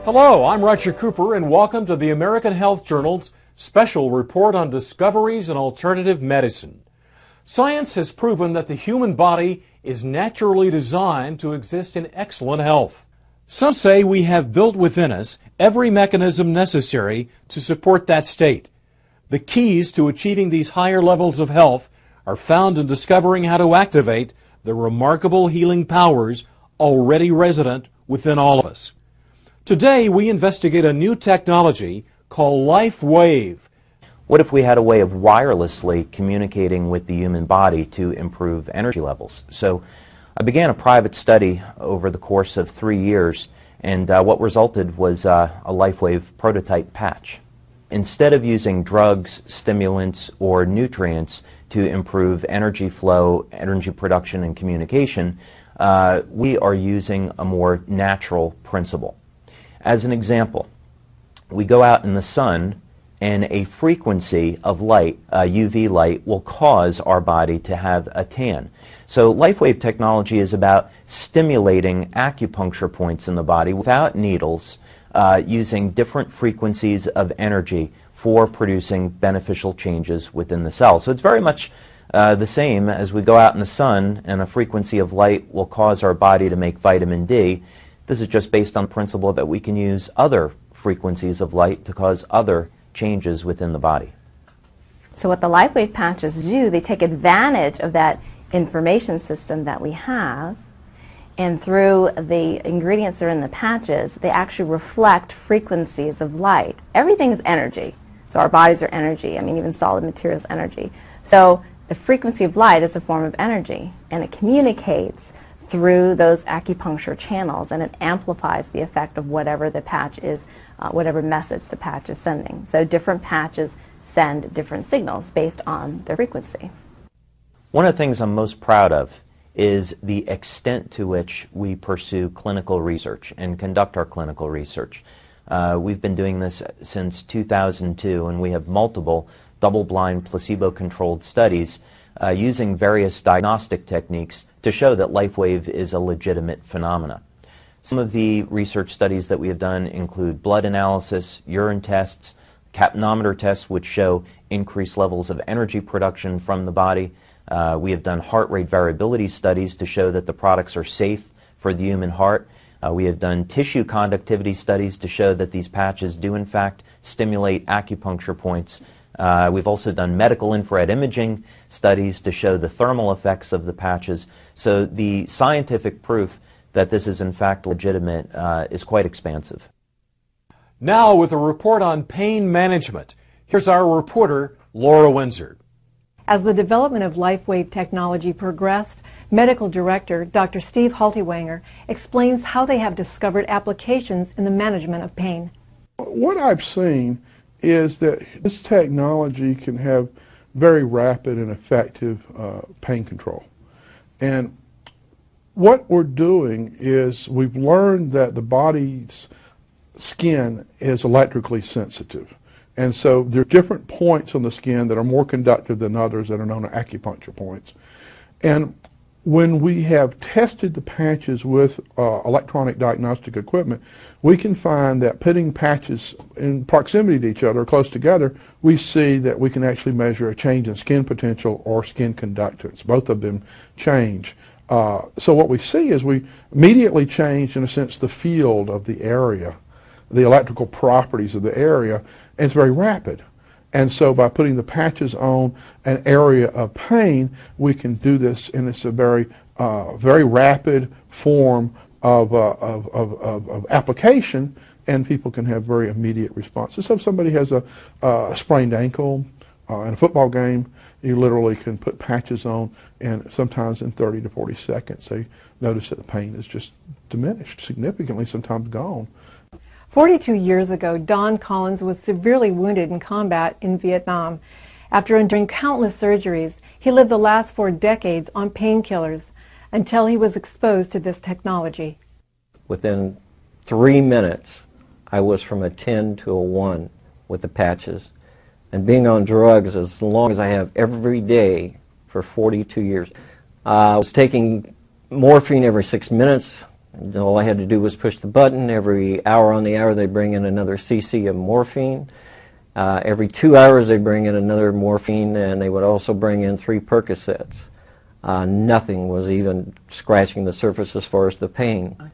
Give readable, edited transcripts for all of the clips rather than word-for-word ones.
Hello, I'm Roger Cooper, and welcome to the American Health Journal's special report on discoveries in alternative medicine. Science has proven that the human body is naturally designed to exist in excellent health. Some say we have built within us every mechanism necessary to support that state. The keys to achieving these higher levels of health are found in discovering how to activate the remarkable healing powers already resident within all of us. Today, we investigate a new technology called Lifewave. What if we had a way of wirelessly communicating with the human body to improve energy levels? So I began a private study over the course of 3 years, and what resulted was a Lifewave prototype patch. Instead of using drugs, stimulants, or nutrients to improve energy flow, energy production, and communication, we are using a more natural principle. As an example, we go out in the sun and a frequency of light, UV light, will cause our body to have a tan. So Lifewave technology is about stimulating acupuncture points in the body without needles, using different frequencies of energy for producing beneficial changes within the cell. So it's very much the same as we go out in the sun and a frequency of light will cause our body to make vitamin D. This is just based on the principle that we can use other frequencies of light to cause other changes within the body. So what the Lifewave patches do, they take advantage of that information system that we have, and through the ingredients that are in the patches, they actually reflect frequencies of light. Everything is energy. So our bodies are energy. I mean, even solid materials energy. So the frequency of light is a form of energy, and it communicates through those acupuncture channels, and it amplifies the effect of whatever the patch is, whatever message the patch is sending. So different patches send different signals based on their frequency. One of the things I'm most proud of is the extent to which we pursue clinical research and conduct our clinical research. We've been doing this since 2002, and we have multiple double-blind, placebo-controlled studies using various diagnostic techniques to show that Lifewave is a legitimate phenomena. Some of the research studies that we have done include blood analysis, urine tests, capnometer tests which show increased levels of energy production from the body. We have done heart rate variability studies to show that the products are safe for the human heart. We have done tissue conductivity studies to show that these patches do in fact stimulate acupuncture points. We've also done medical infrared imaging studies to show the thermal effects of the patches. So the scientific proof that this is in fact legitimate is quite expansive. Now with a report on pain management, here's our reporter, Laura Windsor. As the development of Lifewave technology progressed, Medical Director Dr. Steve Haltiwanger explains how they have discovered applications in the management of pain. What I've seen is that this technology can have very rapid and effective pain control. And what we're doing is we've learned that the body's skin is electrically sensitive. And so there are different points on the skin that are more conductive than others that are known as acupuncture points. And when we have tested the patches with electronic diagnostic equipment, we can find that putting patches in proximity to each other, close together, we see that we can actually measure a change in skin potential or skin conductance. Both of them change. So what we see is we immediately change, in a sense, the field of the area, the electrical properties of the area, and it's very rapid. And so by putting the patches on an area of pain, we can do this, and it's a very rapid form of application, and people can have very immediate responses. So if somebody has a sprained ankle in a football game, you literally can put patches on, and sometimes in 30 to 40 seconds, they notice that the pain is just diminished significantly, sometimes gone. 42 years ago, Don Collins was severely wounded in combat in Vietnam. After enduring countless surgeries, he lived the last 4 decades on painkillers until he was exposed to this technology. Within 3 minutes, I was from a 10 to a 1 with the patches. And being on drugs as long as I have every day for 42 years. I was taking morphine every 6 minutes, And all I had to do was push the button. Every hour on the hour, they bring in another cc of morphine. Every 2 hours, they bring in another morphine, and they would also bring in 3 Percocets. Nothing was even scratching the surface as far as the pain.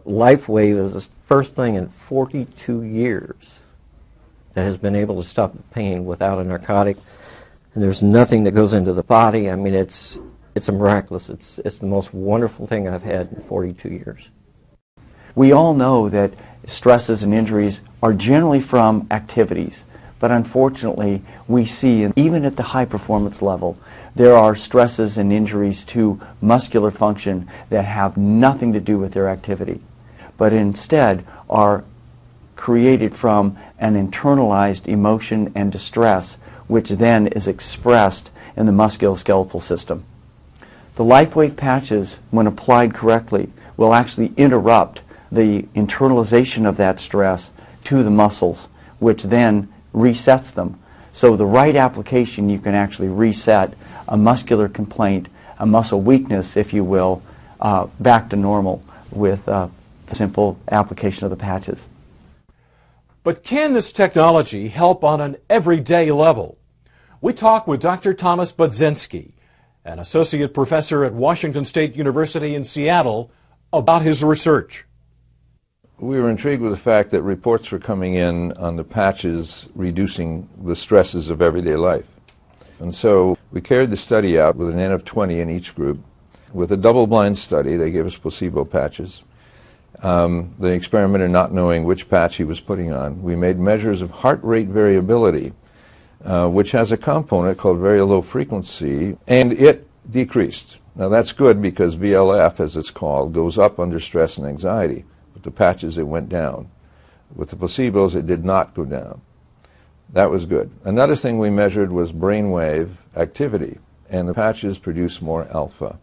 Lifewave is the first thing in 42 years that has been able to stop the pain without a narcotic. And there's nothing that goes into the body. I mean, it's a miraculous. It's the most wonderful thing I've had in 42 years. We all know that stresses and injuries are generally from activities, but unfortunately we see, even at the high performance level, there are stresses and injuries to muscular function that have nothing to do with their activity, but instead are created from an internalized emotion and distress, which then is expressed in the musculoskeletal system. The Lifewave patches, when applied correctly, will actually interrupt the internalization of that stress to the muscles, which then resets them. So the right application, you can actually reset a muscular complaint, a muscle weakness, if you will, back to normal with the simple application of the patches. But can this technology help on an everyday level? We talk with Dr. Thomas Budzinski, an associate professor at Washington State University in Seattle, about his research. We were intrigued with the fact that reports were coming in on the patches reducing the stresses of everyday life. And so we carried the study out with an N of 20 in each group. With a double-blind study, they gave us placebo patches. The experimenter not knowing which patch he was putting on. We made measures of heart rate variability, which has a component called very low frequency, and it decreased. Now that's good because VLF, as it's called, goes up under stress and anxiety. With the patches, it went down. With the placebos, it did not go down. That was good. Another thing we measured was brainwave activity, and the patches produce more alpha.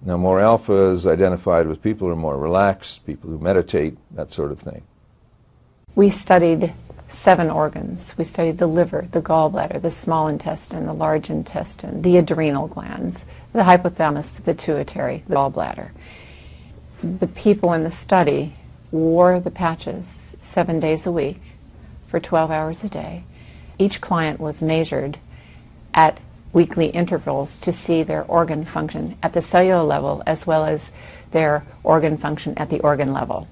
Now, more alpha is identified with people who are more relaxed, people who meditate, that sort of thing. We studied 7 organs. We studied the liver, the gallbladder, the small intestine, the large intestine, the adrenal glands, the hypothalamus, the pituitary, the gallbladder. The people in the study wore the patches 7 days a week for 12 hours a day. Each client was measured at weekly intervals to see their organ function at the cellular level as well as their organ function at the organ level.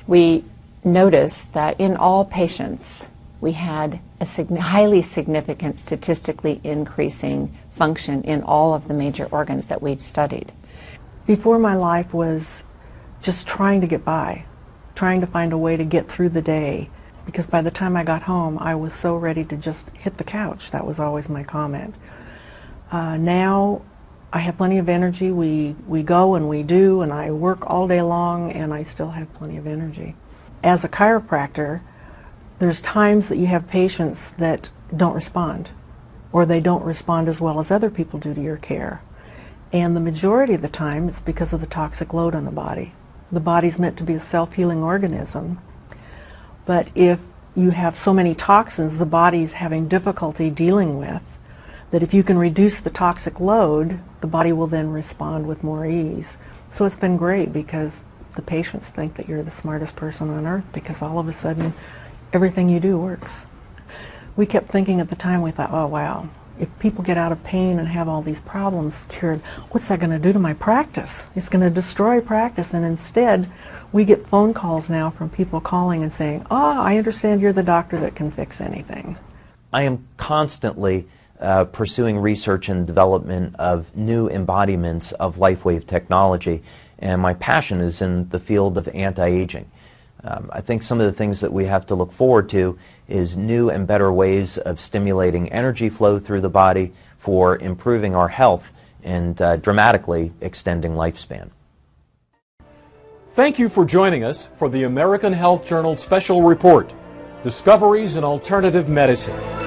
We noticed that in all patients we had a highly significant statistically increasing function in all of the major organs that we'd studied. Before, my life was just trying to get by, trying to find a way to get through the day, because by the time I got home I was so ready to just hit the couch. That was always my comment. Now I have plenty of energy. We go and we do, and I work all day long, and I still have plenty of energy. As a chiropractor, there's times that you have patients that don't respond, or they don't respond as well as other people do to your care. And the majority of the time it's because of the toxic load on the body. The body's meant to be a self-healing organism, but if you have so many toxins the body's having difficulty dealing with, that if you can reduce the toxic load, the body will then respond with more ease. So it's been great because the patients think that you're the smartest person on earth because all of a sudden everything you do works. We kept thinking at the time, we thought, oh wow, if people get out of pain and have all these problems cured, what's that going to do to my practice? It's going to destroy practice. And instead, we get phone calls now from people calling and saying, oh, I understand you're the doctor that can fix anything. I am constantly pursuing research and development of new embodiments of Lifewave technology, and my passion is in the field of anti-aging. I think some of the things that we have to look forward to is new and better ways of stimulating energy flow through the body for improving our health and dramatically extending lifespan. Thank you for joining us for the American Health Journal Special Report, Discoveries in Alternative Medicine.